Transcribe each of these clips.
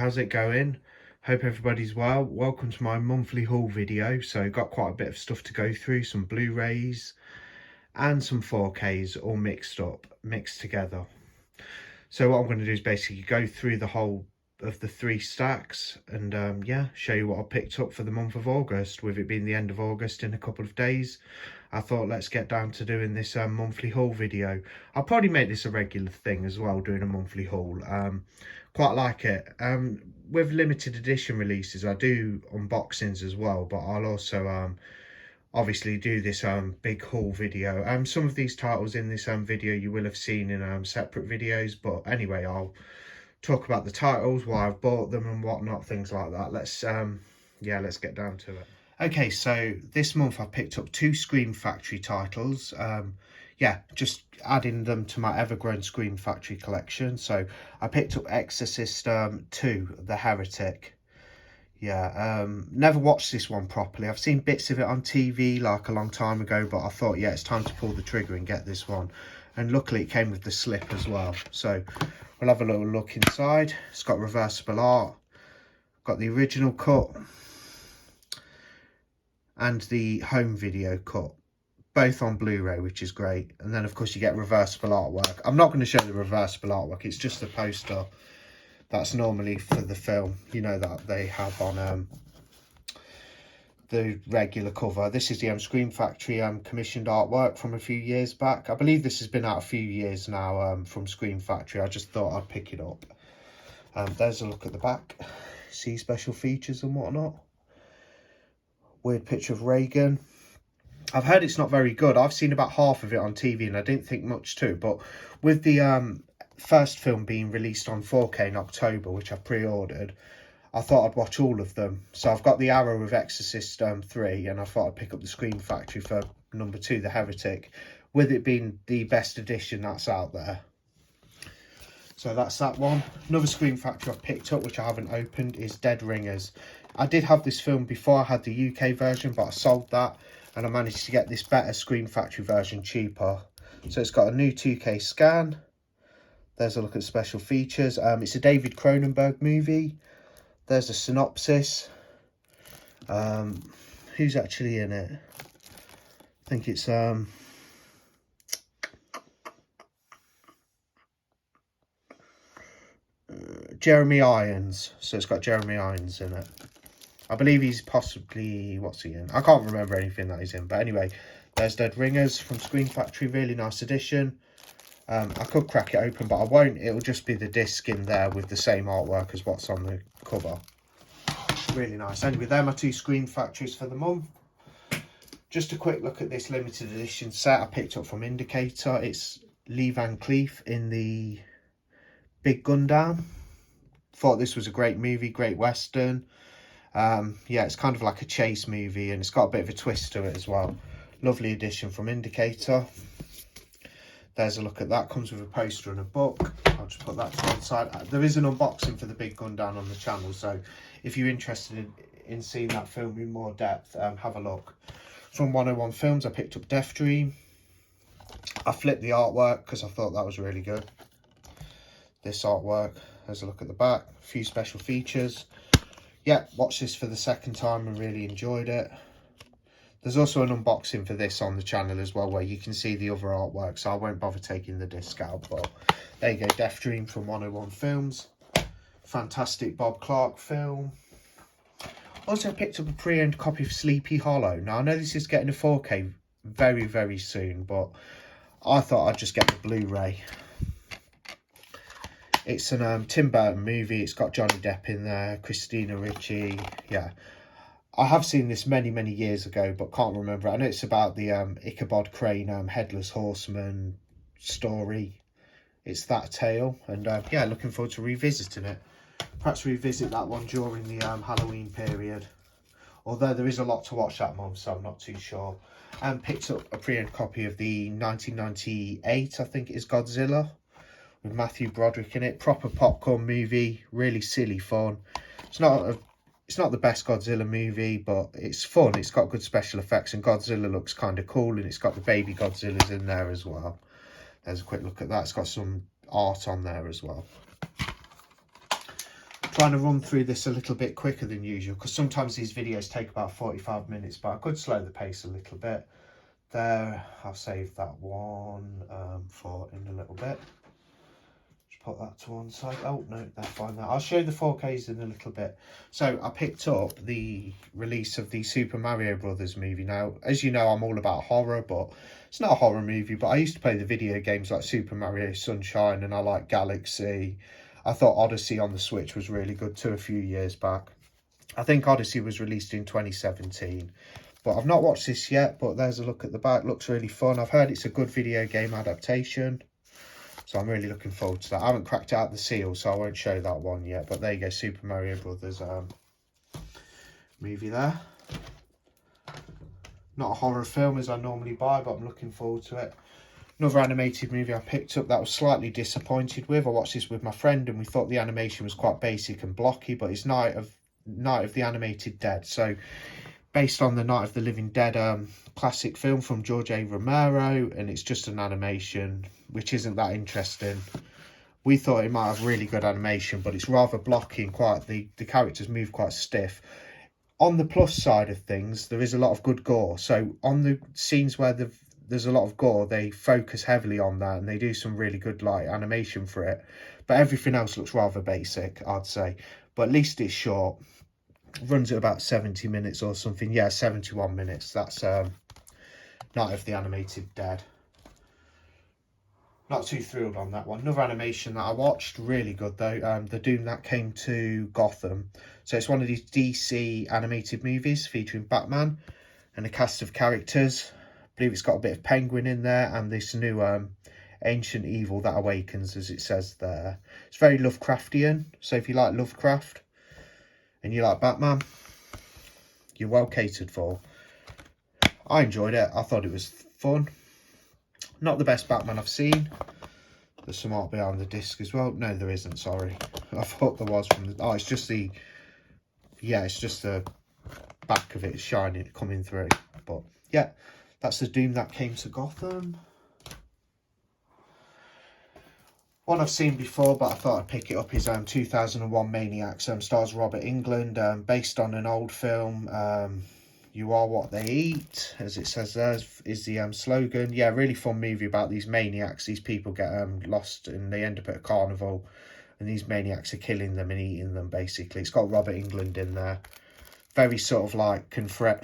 how's it going? Hope everybody's well. Welcome to my monthly haul video. So got quite a bit of stuff to go through, some Blu-rays and some 4Ks all mixed together. So what I'm going to do is basically go through the whole of the 3 stacks and yeah, show you what I picked up for the month of August. With it being the end of August in a couple of days, I thought let's get down to doing this monthly haul video. I'll probably make this a regular thing as well, doing a monthly haul. Quite like it. With limited edition releases, I do unboxings as well, but I'll also obviously do this big haul video. Some of these titles in this video you will have seen in separate videos, but anyway, I'll talk about the titles, why I've bought them and whatnot, things like that. Let's let's get down to it. Okay, so this month I picked up 2 Scream Factory titles. Yeah, just adding them to my ever-growing Scream Factory collection. So I picked up Exorcist 2, The Heretic. Yeah, never watched this one properly. I've seen bits of it on TV like a long time ago, but I thought, yeah, it's time to pull the trigger and get this one. And luckily it came with the slip as well. So we'll have a little look inside. It's got reversible art, got the original cut and the home video cut, both on Blu-ray, which is great. And then of course you get reversible artwork. I'm not going to show the reversible artwork, it's just the poster that's normally for the film, you know, that they have on the regular cover. This is the Scream Factory commissioned artwork from a few years back. I believe this has been out a few years now from Scream Factory. I just thought I'd pick it up. There's a look at the back, see special features and whatnot. Weird picture of Reagan. I've heard it's not very good. I've seen about half of it on TV and I didn't think much too, but with the first film being released on 4K in October, which I pre-ordered, I thought I'd watch all of them. So I've got the Arrow of Exorcist 3, and I thought I'd pick up the Scream Factory for number 2, The Heretic, with it being the best edition that's out there. So that's that one. Another Scream Factory I've picked up, which I haven't opened, is Dead Ringers. I did have this film before I had the UK version, but I sold that, and I managed to get this better Scream Factory version cheaper. So it's got a new 2K scan. There's a look at special features. It's a David Cronenberg movie. There's a synopsis. Who's actually in it? I think it's Jeremy Irons. So it's got Jeremy Irons in it. I believe he's possibly, what's he in? I can't remember anything that he's in. But anyway, there's Dead Ringers from Scream Factory. Really nice edition. I could crack it open, but I won't. It'll just be the disc in there with the same artwork as what's on the cover. Really nice. Anyway, they're my 2 Scream Factories for the month. Just a quick look at this limited edition set I picked up from Indicator. It's Lee Van Cleef in the Big Gun Down. Thought this was a great movie, great Western. Yeah, it's kind of like a chase movie and it's got a bit of a twist to it as well. Lovely edition from Indicator. There's a look at that. Comes with a poster and a book. I'll just put that to one side. There is an unboxing for the Big Gun Down on the channel, so if you're interested in seeing that film in more depth, have a look. From 101 Films, I picked up Death Dream. I flipped the artwork because I thought that was really good. This artwork. There's a look at the back. A few special features. Yeah, watched this for the second time and really enjoyed it. There's also an unboxing for this on the channel as well, where you can see the other artwork, so I won't bother taking the disc out, but there you go, Death Dream from 101 Films. Fantastic Bob Clark film. Also picked up a pre-owned copy of Sleepy Hollow. Now, I know this is getting a 4K very, very soon, but I thought I'd just get the Blu-ray. It's an Tim Burton movie. It's got Johnny Depp in there, Christina Ricci, yeah. I have seen this many, many years ago, but can't remember. I know it's about the Ichabod Crane Headless Horseman story. It's that tale. And yeah, looking forward to revisiting it. Perhaps revisit that one during the Halloween period. Although there is a lot to watch that month, so I'm not too sure. And picked up a pre-owned copy of the 1998, I think it is, Godzilla, with Matthew Broderick in it. Proper popcorn movie. Really silly fun. It's not the best Godzilla movie, but it's fun. It's got good special effects and Godzilla looks kind of cool, and it's got the baby Godzillas in there as well. There's a quick look at that. It's got some art on there as well. trying to run through this a little bit quicker than usual because sometimes these videos take about 45 minutes, but I could slow the pace a little bit. There, I'll save that one for in a little bit. Just put that to one side. Oh no, that's fine. I'll show the 4Ks in a little bit. So I picked up the release of the Super Mario Brothers movie. Now, as you know, I'm all about horror, but it's not a horror movie. But I used to play the video games like Super Mario Sunshine, and I like Galaxy. I thought Odyssey on the Switch was really good too a few years back. I think Odyssey was released in 2017. But I've not watched this yet, but there's a look at the back. Looks really fun. I've heard it's a good video game adaptation. So I'm really looking forward to that. I haven't cracked out the seal, so I won't show that one yet. But there you go, Super Mario Brothers movie there. Not a horror film as I normally buy, but I'm looking forward to it. Another animated movie I picked up that I was slightly disappointed with. I watched this with my friend and we thought the animation was quite basic and blocky, but it's Night of the Animated Dead. So based on the Night of the Living Dead classic film from George A. Romero, and it's just an animation which isn't that interesting. We thought it might have really good animation, but it's rather blocky and quite the characters move quite stiff. On the plus side of things, there is a lot of good gore. So on the scenes where there's a lot of gore, they focus heavily on that and they do some really good like animation for it. But everything else looks rather basic, I'd say. But at least it's short. Runs at about 70 minutes or something. Yeah, 71 minutes. That's Night of the Animated Dead. Not too thrilled on that one. Another animation that I watched, really good though, The Doom That Came to Gotham. So it's one of these DC animated movies featuring Batman and a cast of characters. I believe it's got a bit of Penguin in there and this new ancient evil that awakens, as it says there. It's very Lovecraftian, so if you like Lovecraft and you like Batman, you're well catered for. I enjoyed it. I thought it was fun. Not the best Batman I've seen. There's some art behind the disc as well. No, there isn't, sorry. I thought there was from the... Oh, it's just the... Yeah, it's just the back of it shining, coming through. But, yeah, that's The Doom That Came to Gotham. One I've seen before, but I thought I'd pick it up, is 2001 Maniacs. Stars Robert Englund, based on an old film. You are what they eat, as it says there, is the slogan. Yeah, really fun movie about these maniacs. These people get lost and they end up at a carnival. And these maniacs are killing them and eating them, basically. It's got Robert Englund in there. Very sort of like Confederate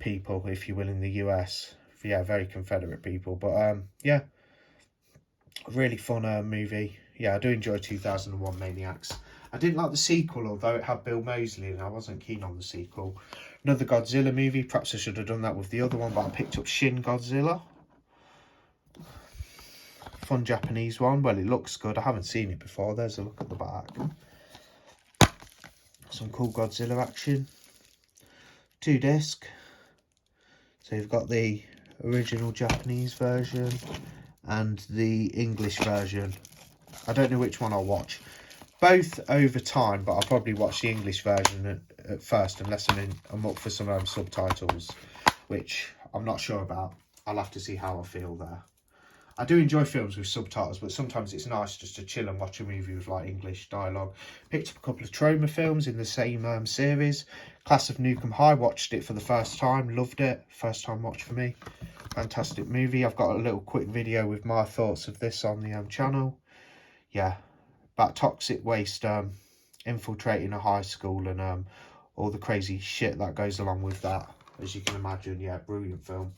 people, if you will, in the US. Yeah, very Confederate people. But, yeah. Really fun movie. Yeah, I do enjoy 2001 Maniacs. I didn't like the sequel, although it had Bill Moseley, and I wasn't keen on the sequel. Another Godzilla movie. Perhaps I should have done that with the other one, but I picked up Shin Godzilla. Fun Japanese one. Well, it looks good. I haven't seen it before. There's a look at the back. Some cool Godzilla action. 2 disc. So you've got the original Japanese version and the English version. I don't know which one I'll watch. Both over time, but I'll probably watch the English version at first, unless I'm up for some subtitles, which I'm not sure about. I'll have to see how I feel there. I do enjoy films with subtitles, but sometimes it's nice just to chill and watch a movie with like English dialogue. Picked up a couple of Troma films in the same series. Class of Nukem High, watched it for the first time, loved it. First time watch for me. Fantastic movie. I've got a little quick video with my thoughts of this on the channel. Yeah, about toxic waste infiltrating a high school and all the crazy shit that goes along with that, as you can imagine. Yeah, brilliant film.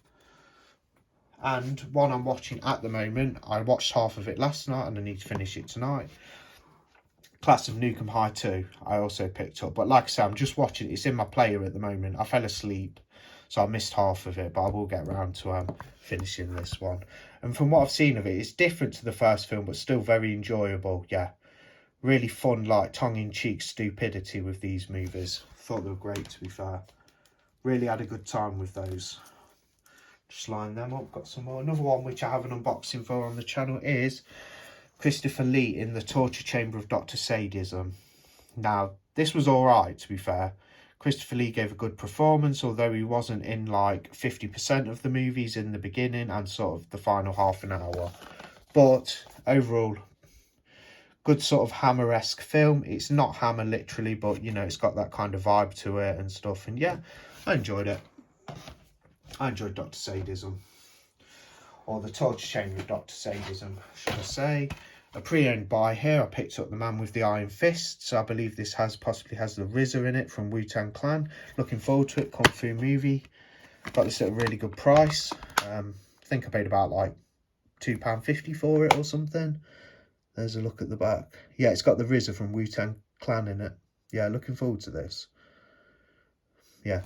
And one I'm watching at the moment, I watched half of it last night and I need to finish it tonight. Class of Nukem High 2, I also picked up. But like I say, I'm just watching it. It's in my player at the moment. I fell asleep, so I missed half of it. But I will get around to finishing this one. And from what I've seen of it, it's different to the first film, but still very enjoyable. Yeah, really fun, like tongue-in-cheek stupidity with these movies. Thought they were great, to be fair. Really had a good time with those. Just line them up, got some more. Another one which I have an unboxing for on the channel is Christopher Lee in The Torture Chamber of Dr. Sadism. Now, this was alright, to be fair. Christopher Lee gave a good performance, although he wasn't in like 50% of the movies in the beginning and sort of the final half an hour. But overall, good sort of Hammer-esque film. It's not Hammer literally, but you know, it's got that kind of vibe to it and stuff. And yeah, I enjoyed it. I enjoyed Dr. Sadism, or the torture chamber of Dr. Sadism, should I say. A pre-owned buy here. I picked up The Man with the Iron Fist. So I believe this possibly has the RZA in it from Wu-Tang Clan. Looking forward to it. Kung Fu movie. Got this at a really good price. I think I paid about like £2.50 for it or something. There's a look at the back. Yeah, it's got the RZA from Wu-Tang Clan in it. Yeah, looking forward to this. Yeah,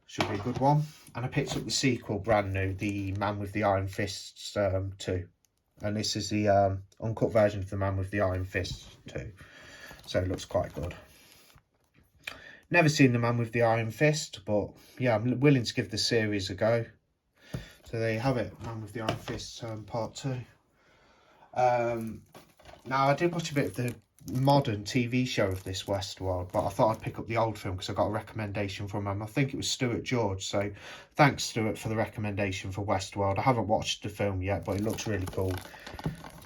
should be a good one. And I picked up the sequel, brand new, The Man with the Iron Fists 2. And this is the uncut version of The Man with the Iron Fists 2. So it looks quite good. Never seen The Man with the Iron Fist, but yeah, I'm willing to give the series a go. So there you have it, Man with the Iron Fist part 2. Now, I did watch a bit of the modern TV show of this Westworld, but I thought I'd pick up the old film because I got a recommendation from him. I think it was Stuart George, so thanks Stuart for the recommendation for Westworld. I haven't watched the film yet, but it looks really cool.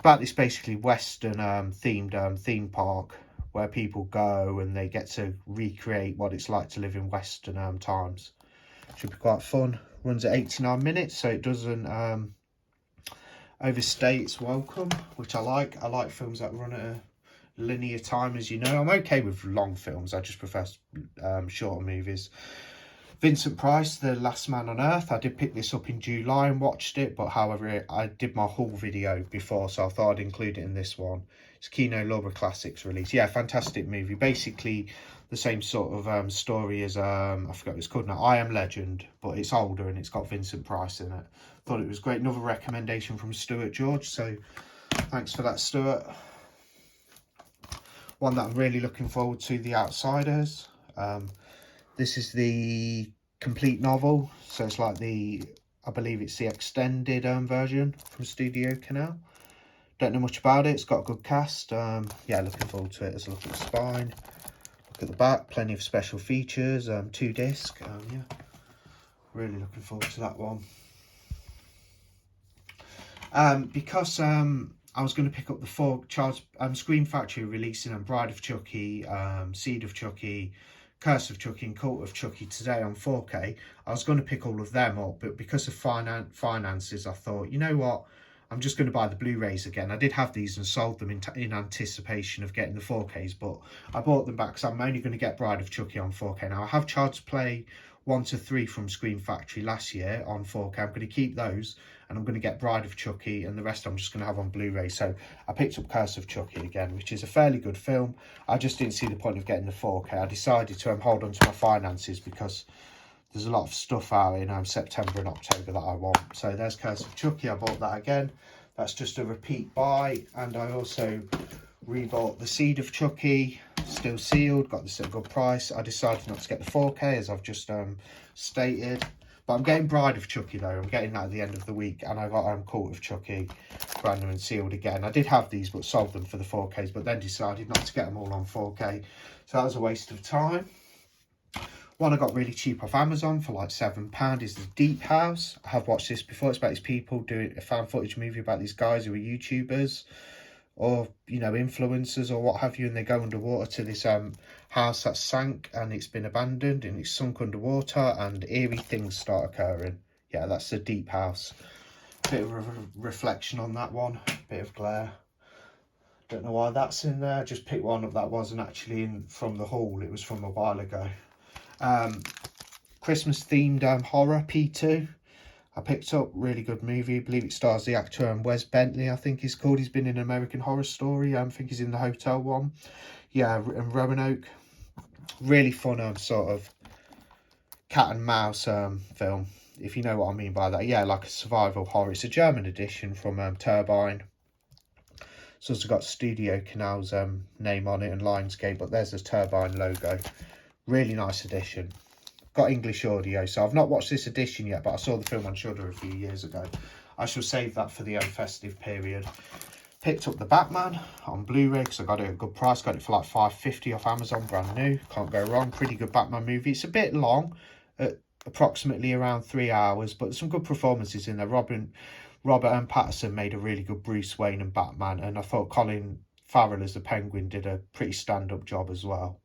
About this basically Western themed theme park where people go and they get to recreate what it's like to live in Western times. Should be quite fun. Runs at 89 minutes, so it doesn't overstay its welcome, which I like. I like films that run at a linear time, as you know. I'm okay with long films. I just prefer shorter movies. Vincent Price, The Last Man on Earth. I did pick this up in July and watched it, but however, I did my haul video before, so I thought I'd include it in this one. It's Kino Lorber Classics release. Yeah, fantastic movie. Basically, the same sort of story as, I forgot what it's called now, I Am Legend, but it's older and it's got Vincent Price in it. Thought it was great. Another recommendation from Stuart George, so thanks for that, Stuart. One that I'm really looking forward to, The Outsiders. This is the complete novel, so it's like I believe it's the extended version from Studio Canal. Don't know much about it. It's got a good cast. Yeah, looking forward to it. There's a look at the spine, look at the back, plenty of special features, 2 disc. Yeah, really looking forward to that one. Because I was going to pick up the 4 Scream Factory releasing Bride of Chucky, Seed of Chucky, Curse of Chucky and Cult of Chucky today on 4K. I was going to pick all of them up, but because of finances, I thought, you know what, I'm just going to buy the Blu-rays again. I did have these and sold them in anticipation of getting the 4Ks, but I bought them back because I'm only going to get Bride of Chucky on 4K. Now, I have Child's Play 1 to 3 from Scream Factory last year on 4K. I'm going to keep those, and I'm going to get Bride of Chucky, and the rest I'm just going to have on Blu-ray. So I picked up Curse of Chucky again, which is a fairly good film. I just didn't see the point of getting the 4K. I decided to hold on to my finances because there's a lot of stuff out in September and October that I want. So there's Curse of Chucky. I bought that again. That's just a repeat buy. And I also rebought the Seed of Chucky, still sealed. Got this at a good price. I decided not to get the 4K, as I've just stated. But I'm getting Bride of Chucky, though. I'm getting that at the end of the week. And I got Cult of Chucky, brand new and sealed again. I did have these, but sold them for the 4Ks. But then decided not to get them all on 4K. So that was a waste of time. One I got really cheap off Amazon for like £7 is The Deep House. I have watched this before. It's about these people doing a fan footage movie about these guys who are YouTubers or, you know, influencers or what have you, and they go underwater to this house that sank and it's been abandoned and it's sunk underwater and eerie things start occurring. Yeah, that's The Deep House. Bit of a reflection on that one, bit of glare. Don't know why that's in there. Just picked one up that wasn't actually in from the haul. It was from a while ago. Christmas themed horror, P2. I picked up, really good movie. I believe it stars the actor Wes Bentley, I think he's called. He's been in American Horror Story. I think he's in the hotel one. Yeah, and Roanoke. Really fun sort of cat and mouse film, if you know what I mean by that. Yeah, like a survival horror. It's a German edition from Turbine. It's also got Studio Canal's name on it and Lionsgate, but there's the Turbine logo. Really nice edition. Got English audio, so I've not watched this edition yet, but I saw the film on Shudder a few years ago. I shall save that for the festive period. Picked up The Batman on Blu-ray because I got it at a good price. Got it for like $5.50 off Amazon, brand new. Can't go wrong. Pretty good Batman movie. It's a bit long, at approximately around 3 hours, but some good performances in there. Robert and Pattinson made a really good Bruce Wayne and Batman, and I thought Colin Farrell as the Penguin did a pretty stand-up job as well.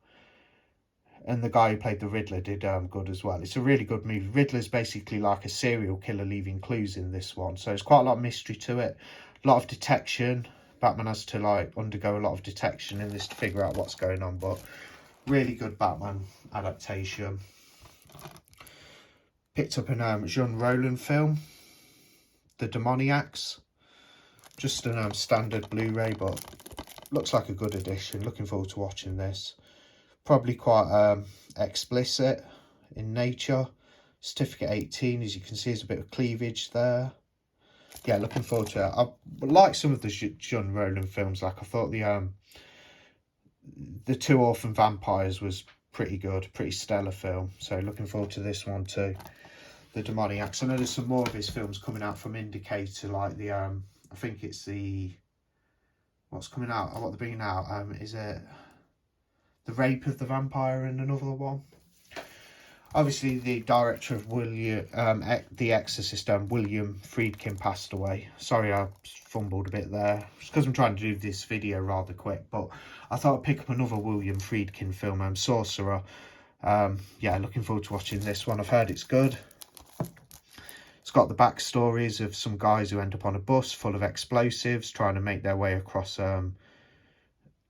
And the guy who played the Riddler did good as well. It's a really good movie. Riddler's basically like a serial killer leaving clues in this one. So it's quite a lot of mystery to it. A lot of detection. Batman has to like undergo a lot of detection in this to figure out what's going on. But really good Batman adaptation. Picked up a Jean Rollin film, The Demoniacs. Just a standard Blu-ray, but looks like a good addition. Looking forward to watching this. Probably quite explicit in nature. Certificate 18, as you can see, there's a bit of cleavage there. Yeah, looking forward to it. I like some of the Jean Rollin films. Like I thought the Two Orphan Vampires was pretty good, pretty stellar film. So looking forward to this one too. The Demoniacs. I know there's some more of his films coming out from Indicator, like the I think it's the what's coming out. What they're bringing out. Is it The Rape of the Vampire and another one? Obviously, the director of The Exorcist, William Friedkin, passed away. Sorry, I fumbled a bit there. It's because I'm trying to do this video rather quick, but I thought I'd pick up another William Friedkin film, Sorcerer. Yeah, looking forward to watching this one. I've heard it's good. It's got the backstories of some guys who end up on a bus full of explosives, trying to make their way across,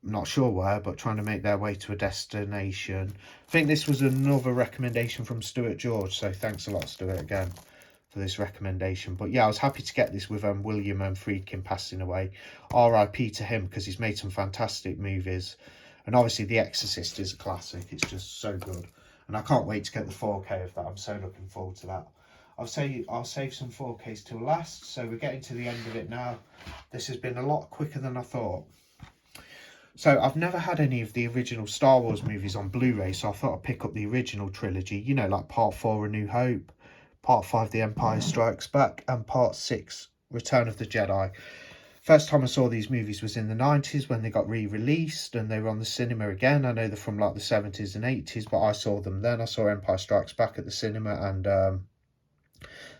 not sure where, but trying to make their way to a destination. I think this was another recommendation from Stuart George, so thanks a lot, Stuart, again, for this recommendation. But yeah, I was happy to get this with William Friedkin passing away. R.I.P. to him, because he's made some fantastic movies. And obviously, The Exorcist is a classic. It's just so good. And I can't wait to get the 4K of that. I'm so looking forward to that. I'll save some 4Ks till last. So we're getting to the end of it now. This has been a lot quicker than I thought. So I've never had any of the original Star Wars movies on Blu-ray, so I thought I'd pick up the original trilogy, you know, like Part 4, A New Hope, Part 5, The Empire Strikes Back, and Part 6, Return of the Jedi. First time I saw these movies was in the 90s when they got re-released and they were on the cinema again. I know they're from like the 70s and 80s, but I saw them then. I saw Empire Strikes Back at the cinema and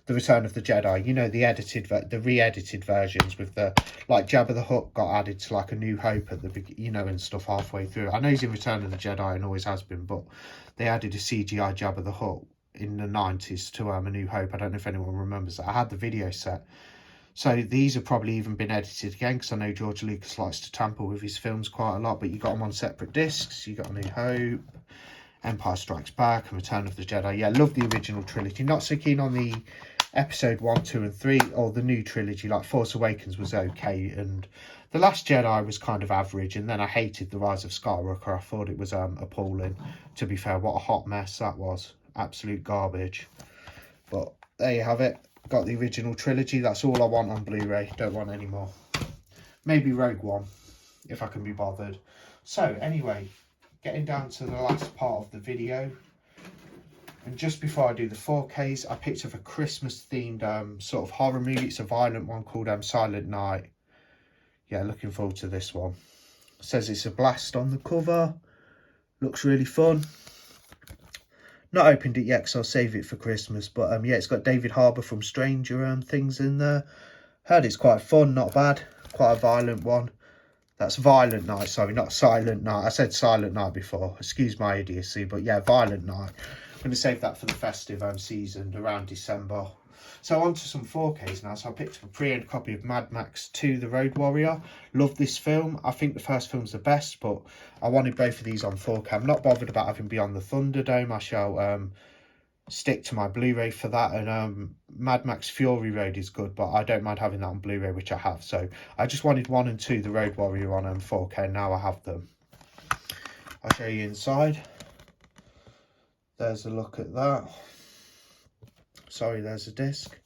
The Return of the Jedi, you know, the re-edited versions with the, like, Jabba the Hutt got added to, like, A New Hope at the beginning, you know, and stuff halfway through. I know he's in Return of the Jedi and always has been, but they added a CGI Jabba the Hutt in the 90s to A New Hope. I don't know if anyone remembers that. I had the video set. So these have probably even been edited again, because I know George Lucas likes to tamper with his films quite a lot, but you got them on separate discs. You got A New Hope, Empire Strikes Back, and Return of the Jedi. Yeah, love the original trilogy. Not so keen on the episode 1, 2 and 3 or the new trilogy. Like Force Awakens was okay and The Last Jedi was kind of average, and then I hated The Rise of Skywalker. I thought it was appalling, to be fair. What a hot mess that was. Absolute garbage. But there you have it. Got the original trilogy. That's all I want on Blu-ray. Don't want any more. Maybe Rogue One, if I can be bothered. So anyway, getting down to the last part of the video. And just before I do the 4Ks, I picked up a Christmas-themed sort of horror movie. It's a violent one called Silent Night. Yeah, looking forward to this one. It says it's a blast on the cover. Looks really fun. Not opened it yet because I'll save it for Christmas. But yeah, it's got David Harbour from Stranger Things in there. Heard it's quite fun, not bad. Quite a violent one. That's Violent Night, sorry, not Silent Night. I said Silent Night before. Excuse my idiocy, but yeah, Violent Night. I'm going to save that for the festive season around December. So on to some 4Ks now. So I picked up a pre-owned copy of Mad Max 2, The Road Warrior. Love this film. I think the first film's the best, but I wanted both of these on 4K. I'm not bothered about having Beyond the Thunderdome. I shall stick to my Blu-ray for that. And Mad Max Fury Road is good, but I don't mind having that on Blu-ray, which I have. So I just wanted 1 and 2, The Road Warrior, on 4K. Now I have them. I'll show you inside. There's a look at that. Sorry, there's a disc.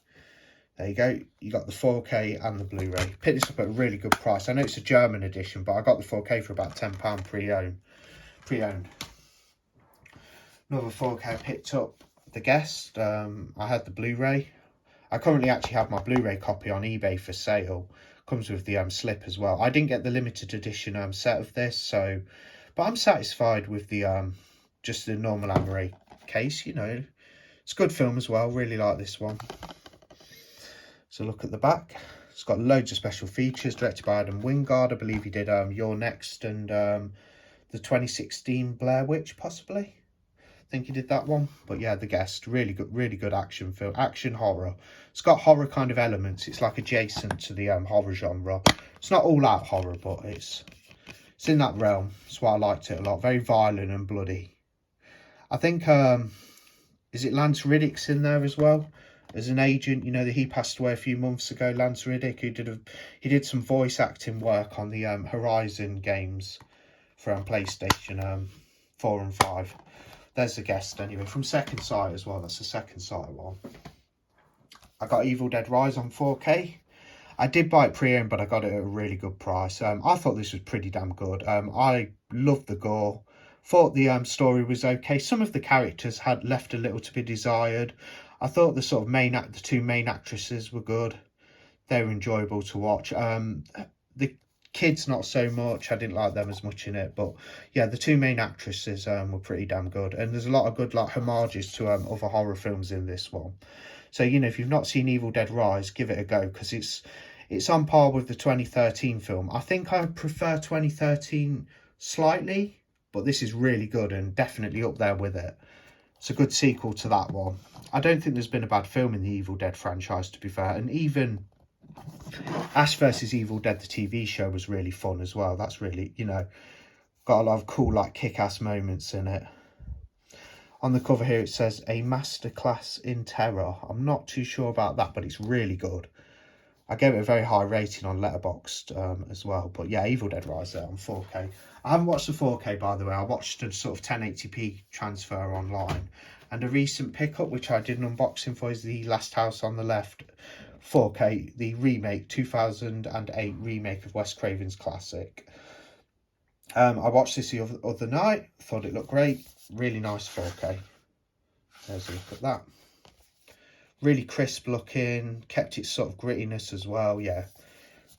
There you go. You got the 4K and the Blu-ray. Picked this up at a really good price. I know it's a German edition, but I got the 4K for about £10 pre-owned. Another 4K I picked up, The Guest. I had the Blu-ray. I currently actually have my Blu-ray copy on eBay for sale. Comes with the slip as well. I didn't get the limited edition set of this, so, but I'm satisfied with the just the normal Amaray case, you know. It's a good film as well. Really like this one. So look at the back. It's got loads of special features, directed by Adam Wingard. I believe he did You're Next and the 2016 Blair Witch, possibly. I think he did that one. But yeah, The Guest, really good action film, action horror. It's got horror kind of elements. It's like adjacent to the horror genre. It's not all out horror, but it's in that realm. That's why I liked it a lot. Very violent and bloody. I think is it Lance Reddick's in there as well as an agent? You know that he passed away a few months ago. Lance Reddick, who did some voice acting work on the Horizon games for PlayStation 4 and 5. There's The Guest anyway, from Second Sight as well. That's the Second Sight one. I got Evil Dead Rise on 4K. I did buy it pre-owned, but I got it at a really good price. I thought this was pretty damn good. I loved the gore. Thought the story was okay. Some of the characters had left a little to be desired. I thought the sort of the two main actresses were good. They were enjoyable to watch. The kids not so much. I didn't like them as much in it, but yeah, the two main actresses were pretty damn good. And there's a lot of good like homages to other horror films in this one. So you know, if you've not seen Evil Dead Rise, give it a go, because it's on par with the 2013 film. I think I prefer 2013 slightly, but this is really good and definitely up there with it. It's a good sequel to that one. I don't think there's been a bad film in the Evil Dead franchise, to be fair. And even Ash vs Evil Dead, the TV show, was really fun as well. That's really, you know, got a lot of cool, like, kick-ass moments in it. On the cover here, it says, a masterclass in terror. I'm not too sure about that, but it's really good. I gave it a very high rating on Letterboxd as well. But yeah, Evil Dead Rise there on 4K. I haven't watched the 4K, by the way. I watched a sort of 1080p transfer online. And a recent pickup, which I did an unboxing for, is The Last House on the Left 4K, the remake, 2008 remake of Wes Craven's classic. I watched this the other night. Thought it looked great. Really nice 4K. There's a look at that. Really crisp looking, kept its sort of grittiness as well. Yeah,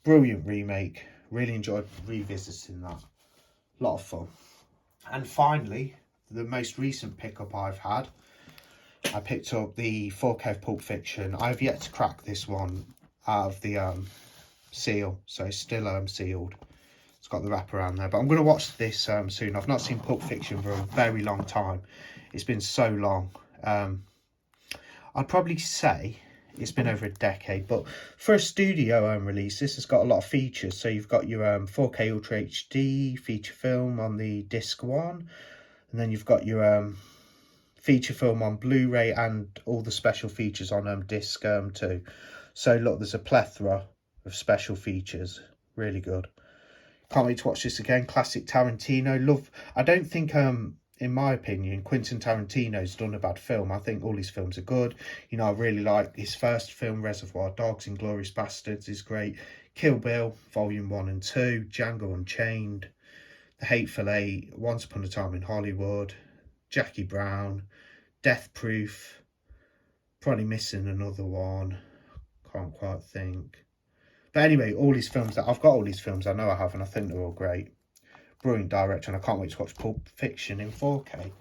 brilliant remake. Really enjoyed revisiting that. A lot of fun. And finally, the most recent pickup I've had, I picked up the 4K of Pulp Fiction. I've yet to crack this one out of the seal, so it's still sealed. It's got the wrap around there, but I'm going to watch this soon. I've not seen Pulp Fiction for a very long time. It's been so long. I'd probably say it's been over a decade, but for a studio release, this has got a lot of features. So you've got your 4K Ultra HD feature film on the disc 1, and then you've got your feature film on Blu-ray and all the special features on disc 2. So look, there's a plethora of special features. Really good. Can't wait to watch this again. Classic Tarantino. I don't think in my opinion, Quentin Tarantino's done a bad film. I think all his films are good. You know, I really like his first film, Reservoir Dogs, Inglourious Basterds is great. Kill Bill, Volume 1 and 2, Django Unchained, The Hateful Eight, Once Upon a Time in Hollywood, Jackie Brown, Death Proof, probably missing another one. Can't quite think. But anyway, all his films, I've got all these films, I know I have, and I think they're all great. Brilliant director, and I can't wait to watch Pulp Fiction in 4K.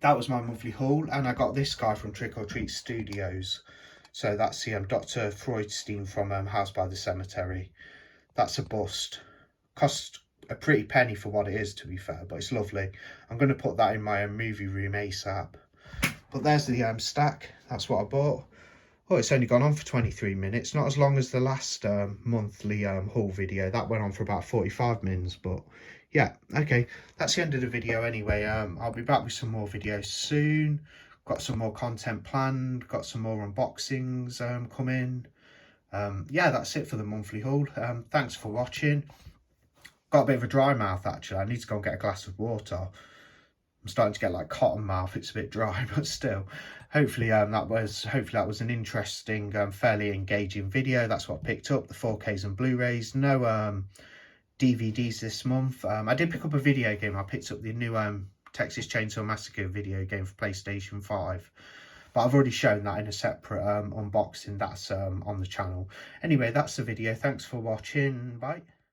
That was my monthly haul, and I got this guy from Trick or Treat Studios. So that's the Dr. Freudstein from House by the Cemetery. That's a bust. Cost a pretty penny for what it is, to be fair, but it's lovely. I'm going to put that in my movie room ASAP. But there's the stack. That's what I bought. Oh, it's only gone on for 23 minutes. Not as long as the last monthly haul video. That went on for about 45 minutes. But yeah, okay. That's the end of the video anyway. I'll be back with some more videos soon. Got some more content planned. Got some more unboxings coming. Yeah, that's it for the monthly haul. Thanks for watching. Got a bit of a dry mouth, actually. I need to go and get a glass of water. I'm starting to get like cotton mouth. It's a bit dry, but still. Hopefully that was an interesting, fairly engaging video. That's what I picked up, the 4Ks and Blu-rays. No DVDs this month. I did pick up a video game. I picked up the new Texas Chainsaw Massacre video game for PlayStation 5. But I've already shown that in a separate unboxing. That's on the channel. Anyway, that's the video. Thanks for watching. Bye.